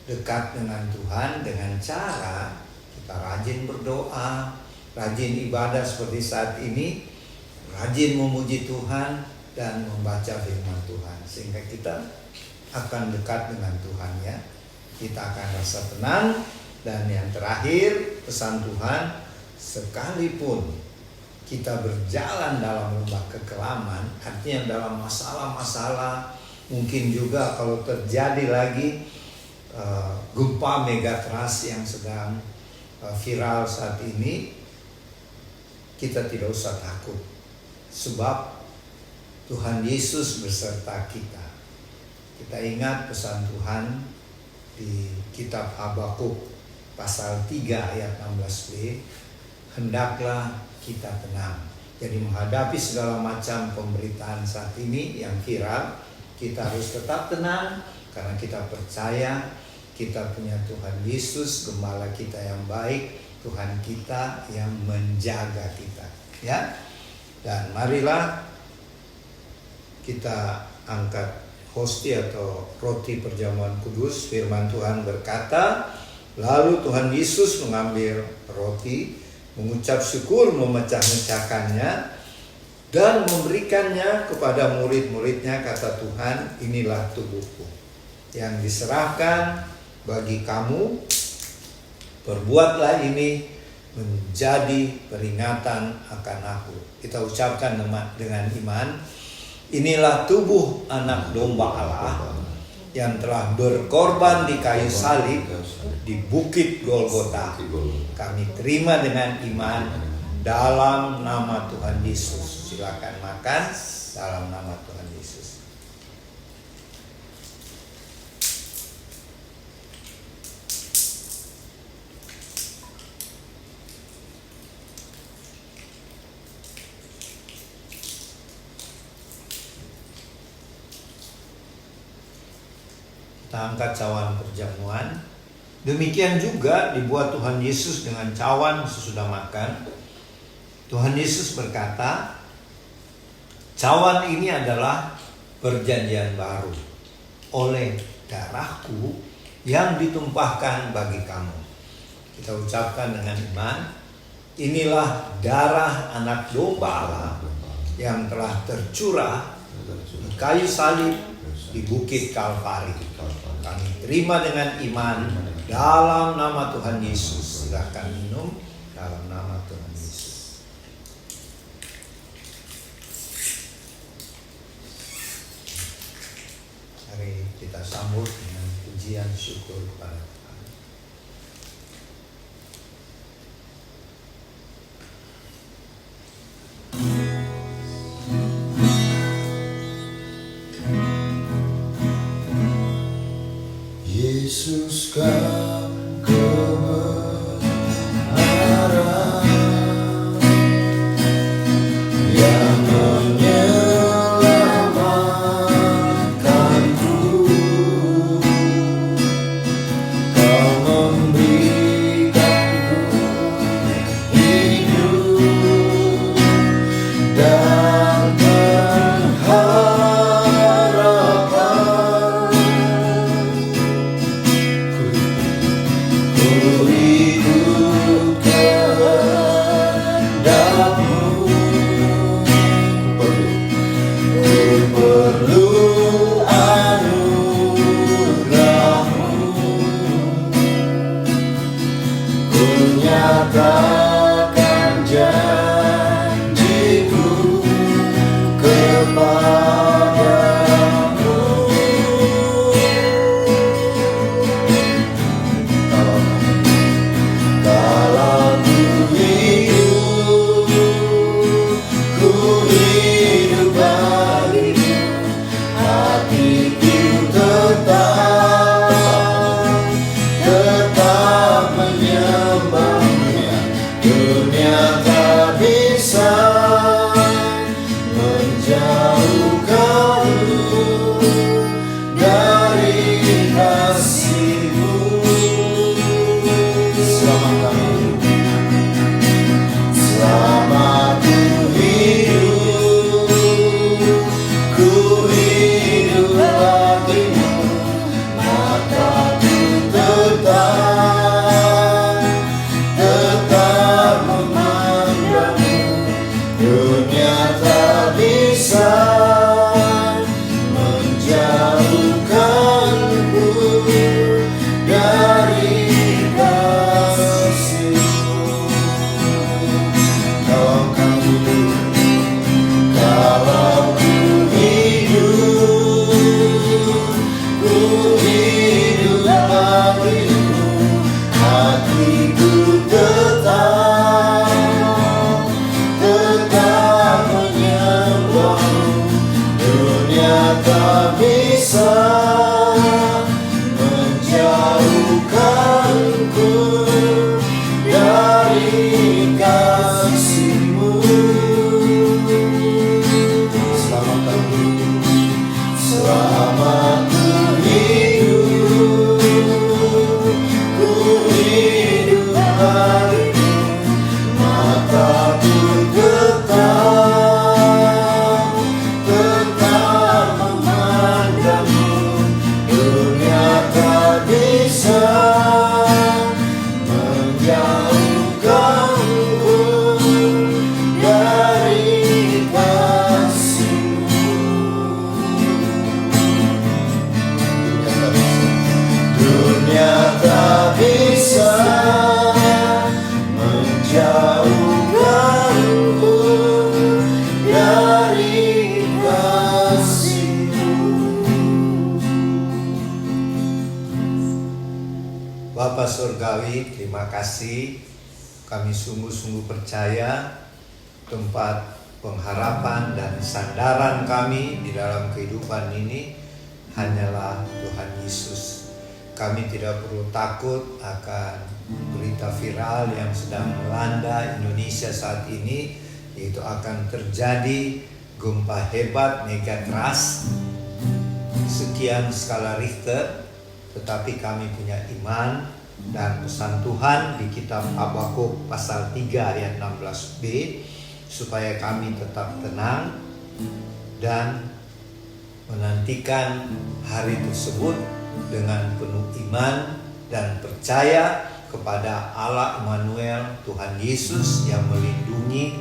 dekat dengan Tuhan dengan cara kita rajin berdoa, rajin ibadah seperti saat ini, rajin memuji Tuhan dan membaca firman Tuhan, sehingga kita akan dekat dengan Tuhan ya. Kita akan rasa tenang. Dan yang terakhir, pesan Tuhan, sekalipun kita berjalan dalam lembah kekelaman, artinya dalam masalah-masalah, mungkin juga kalau terjadi lagi gempa mega keras yang sedang viral saat ini, kita tidak usah takut, sebab Tuhan Yesus beserta kita. Kita ingat pesan Tuhan di kitab Habakuk pasal 3 ayat 16b, hendaklah kita tenang. Jadi menghadapi segala macam pemberitaan saat ini yang viral, kita harus tetap tenang karena kita percaya kita punya Tuhan Yesus, gembala kita yang baik, Tuhan kita yang menjaga kita, ya. Dan marilah kita angkat hosti atau roti perjamuan kudus. Firman Tuhan berkata, lalu Tuhan Yesus mengambil roti, mengucap syukur, memecah-mecahkannya, dan memberikannya kepada murid-muridnya. Kata Tuhan, inilah tubuhku yang diserahkan bagi kamu. Perbuatlah ini menjadi peringatan akan aku. Kita ucapkan dengan iman, inilah tubuh anak domba Allah yang telah berkorban di kayu salib di bukit Golgota. Kami terima dengan iman dalam nama Tuhan Yesus. Silakan makan dalam nama Tuhan Yesus. kita angkat cawan perjamuan. Demikian juga dibuat Tuhan Yesus dengan cawan sesudah makan. Tuhan Yesus berkata, cawan ini adalah perjanjian baru oleh darahku yang ditumpahkan bagi kamu. Kita ucapkan dengan iman, inilah darah anak domba Allah yang telah tercurah di kayu salib di bukit Kalvari. Kami terima dengan iman dalam nama Tuhan Yesus. Silakan minum dalam nama Tuhan Yesus. Mari kita sambut dengan pujian syukur kepada Tuhan. Yesus kan kebenaran yang menyelamatkanku. Kau memberikanku hidup dan pengharapan. Ku hidup kehendakmu. Ku perlu anugerahmu. Ku nyatakan janjiku kepadamu. Kalau ku hidup bagimu, hatiku tetap menyembahnya. Dunia tak bisa menjauhkanku dari kasih-Mu. Selama ku hidup bagimu, maka ku tetap memandangmu. Dunia tak bisa menjauhkanku dari kasih-Mu. Kalau ku hidup bagimu, hatiku tetap menyembahmu. Dunia tak bisa menjauhkanku dari kasih-Mu. Selama ku hidup bagimu, maka ku tetap memandangmu. Dunia tak bisa menjauhkanku dari kasih-Mu. Dunia tak bisa menjauhkanku dari kasih-Mu. Bapa Surgawi, terima kasih. Kami sungguh-sungguh percaya tempat pengharapan dan sandaran kami di dalam kehidupan ini hanyalah Tuhan Yesus. Kami tidak perlu takut akan berita viral yang sedang melanda Indonesia saat ini, yaitu akan terjadi gempa hebat megatrust sekian skala Richter tetapi kami punya iman dan pesan Tuhan di kitab Habakuk pasal 3 ayat 16b, supaya kami tetap tenang dan menantikan hari tersebut dengan penuh iman dan percaya kepada Allah Immanuel, Tuhan Yesus yang melindungi,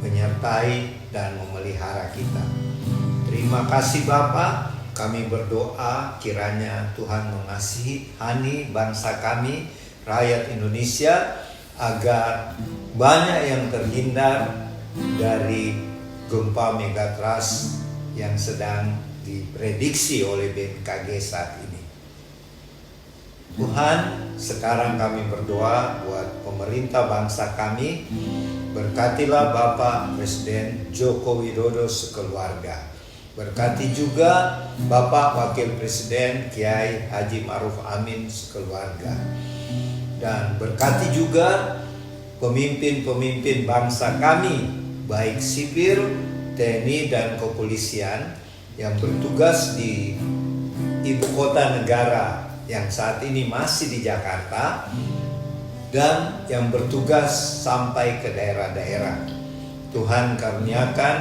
menyertai dan memelihara kita. Terima kasih Bapa, kami berdoa kiranya Tuhan mengasihani bangsa kami, rakyat Indonesia, agar banyak yang terhindar dari gempa megatrust yang sedang diprediksi oleh BMKG saat ini. Tuhan, sekarang kami berdoa buat pemerintah bangsa kami. Berkatilah Bapak Presiden Joko Widodo sekeluarga. Berkati juga Bapak Wakil Presiden Kiai Haji Ma'ruf Amin sekeluarga. Dan berkati juga pemimpin-pemimpin bangsa kami, baik sipil, TNI dan kepolisian yang bertugas di ibu kota negara yang saat ini masih di Jakarta dan yang bertugas sampai ke daerah-daerah. Tuhan karuniakan,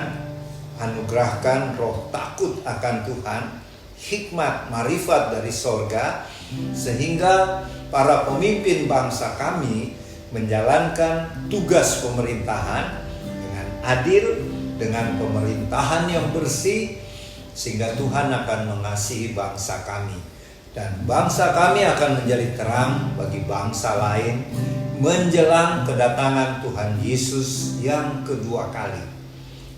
anugerahkan roh takut akan Tuhan, hikmat, marifat dari sorga, sehingga para pemimpin bangsa kami menjalankan tugas pemerintahan dengan adil, dengan pemerintahan yang bersih, sehingga Tuhan akan mengasihi bangsa kami. Dan bangsa kami akan menjadi terang bagi bangsa lain menjelang kedatangan Tuhan Yesus yang kedua kali.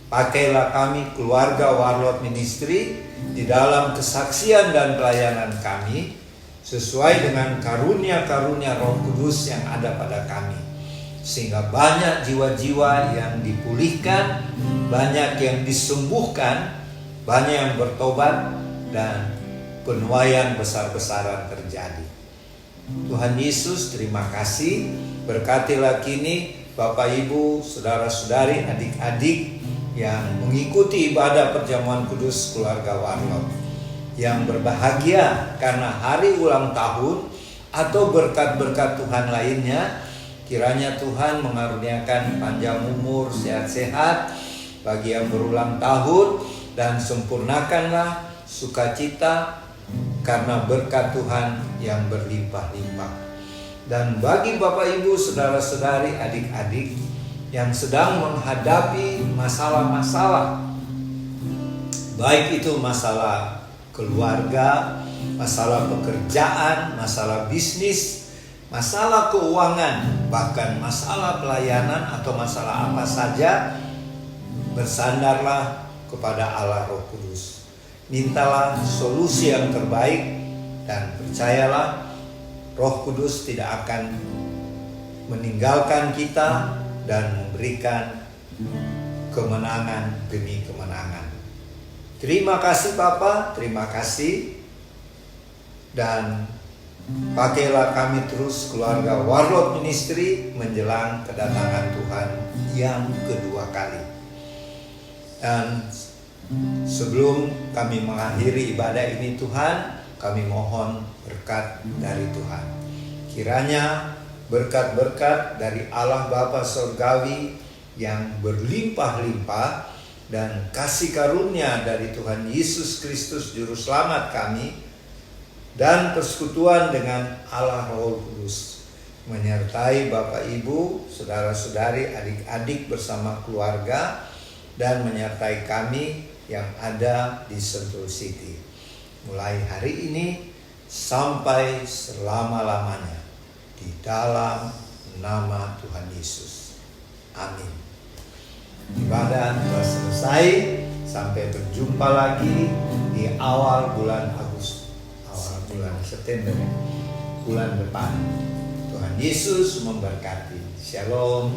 Pakailah kami keluarga Warlord Ministry di dalam kesaksian dan pelayanan kami sesuai dengan karunia-karunia Roh Kudus yang ada pada kami, sehingga banyak jiwa-jiwa yang dipulihkan, banyak yang disembuhkan, banyak yang bertobat, dan penuaian besar-besaran terjadi. Tuhan Yesus, terima kasih. Berkatilah kini Bapak Ibu, saudara-saudari, adik-adik yang mengikuti ibadah perjamuan kudus keluarga Warlord, yang berbahagia karena hari ulang tahun atau berkat-berkat Tuhan lainnya. Kiranya Tuhan mengaruniakan panjang umur, sehat-sehat bagi yang berulang tahun, dan sempurnakanlah sukacita karena berkat Tuhan yang berlimpah-limpah. Dan bagi Bapak Ibu, saudara-saudari, adik-adik yang sedang menghadapi masalah-masalah, baik itu masalah keluarga, masalah pekerjaan, masalah bisnis, masalah keuangan, bahkan masalah pelayanan atau masalah apa saja, bersandarlah kepada Allah Roh Kudus. Mintalah solusi yang terbaik dan percayalah Roh Kudus tidak akan meninggalkan kita dan memberikan kemenangan demi kemenangan. Terima kasih Bapa, terima kasih, dan pakailah kami terus keluarga Warlord Ministry menjelang kedatangan Tuhan yang kedua kali. Dan sebelum kami mengakhiri ibadah ini Tuhan, kami mohon berkat dari Tuhan. Kiranya berkat-berkat dari Allah Bapa Surgawi yang berlimpah-limpah dan kasih karunia dari Tuhan Yesus Kristus Juru Selamat kami dan persekutuan dengan Allah Roh Kudus menyertai Bapak Ibu, saudara-saudari, adik-adik bersama keluarga, dan menyertai kami yang ada di Sentul City mulai hari ini sampai selama-lamanya, di dalam nama Tuhan Yesus. Amin. Ibadah telah selesai. Sampai berjumpa lagi di awal bulan Agustus, awal bulan September, bulan depan. Tuhan Yesus memberkati. Shalom.